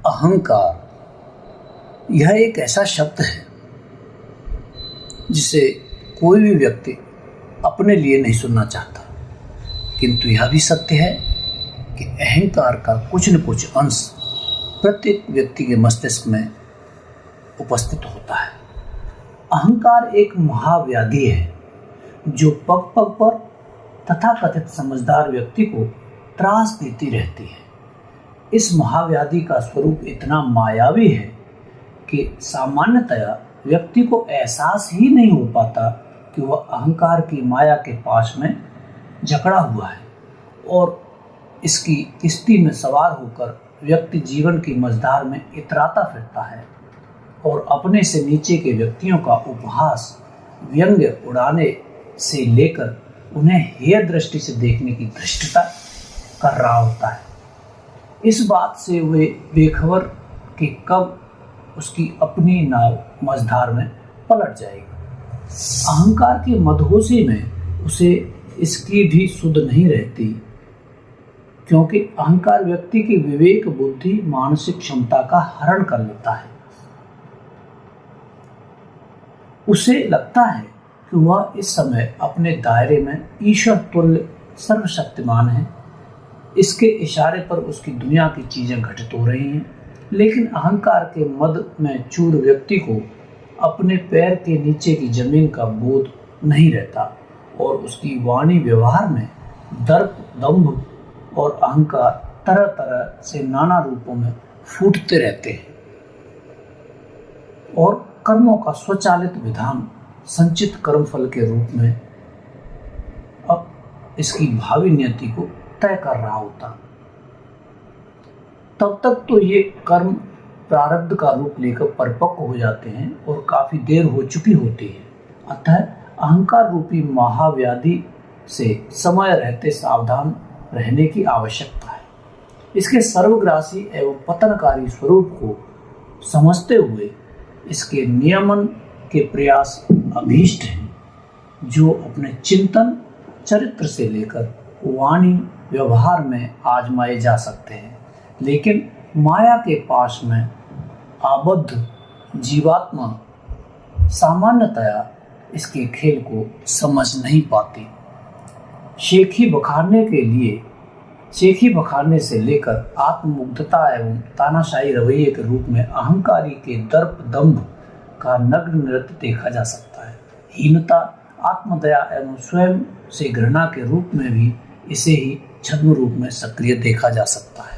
अहंकार यह एक ऐसा शब्द है जिसे कोई भी व्यक्ति अपने लिए नहीं सुनना चाहता, किंतु यह भी सत्य है कि अहंकार का कुछ न कुछ अंश प्रत्येक व्यक्ति के मस्तिष्क में उपस्थित होता है। अहंकार एक महाव्याधि है जो पग पग पर तथाकथित समझदार व्यक्ति को त्रास देती रहती है। इस महाव्याधि का स्वरूप इतना मायावी है कि सामान्यतया व्यक्ति को एहसास ही नहीं हो पाता कि वह अहंकार की माया के पास में जकड़ा हुआ है, और इसकी किश्ती में सवार होकर व्यक्ति जीवन की मझधार में इतराता फिरता है और अपने से नीचे के व्यक्तियों का उपहास व्यंग्य उड़ाने से लेकर उन्हें हेय दृष्टि से देखने की धृष्टता कर रहा होता है। इस बात से वे बेखबर कि कब उसकी अपनी नाव मझधार में पलट जाएगी। अहंकार की मदहोशी में उसे इसकी भी सुध नहीं रहती, क्योंकि अहंकार व्यक्ति की विवेक, बुद्धि, मानसिक क्षमता का हरण कर लेता है। उसे लगता है कि वह इस समय अपने दायरे में ईश्वर तुल्य सर्वशक्तिमान है। इसके इशारे पर उसकी दुनिया की चीजें घटित हो रही हैं, लेकिन अहंकार के मद में चूर व्यक्ति को अपने पैर के नीचे की जमीन का बोध नहीं रहता और उसकी वाणी व्यवहार में दर्प, दंभ और अहंकार तरह तरह से नाना रूपों में फूटते रहते हैं और कर्मों का स्वचालित विधान संचित कर्मफल के रूप में अब इसकी भावी नियति को तय कर रहा होता। तब तक तो ये कर्म प्रारब्ध का रूप लेकर परिपक्व हो जाते हैं और काफी देर हो चुकी होती है। अतः अहंकार रूपी महाव्याधि से समय रहते सावधान रहने की आवश्यकता है। इसके सर्वग्रासी एवं पतनकारी स्वरूप को समझते हुए इसके नियमन के प्रयास अभीष्ट हैं, जो अपने चिंतन, चरित्र से लेकर वाणी, व्यवहार में आजमाए जा सकते हैं, लेकिन माया के पास में आबद्ध जीवात्मा सामान्यतया इसके खेल को समझ नहीं पाती। शेखी बखारने से लेकर आत्ममुग्धता एवं तानाशाही रवैये के रूप में अहंकारी के दर्प, दंभ का नग्न नृत्य देखा जा सकता है। हीनता, आत्मदया एवं स्वयं से घृणा के रूप में भी इसे ही छद्म रूप में सक्रिय देखा जा सकता है।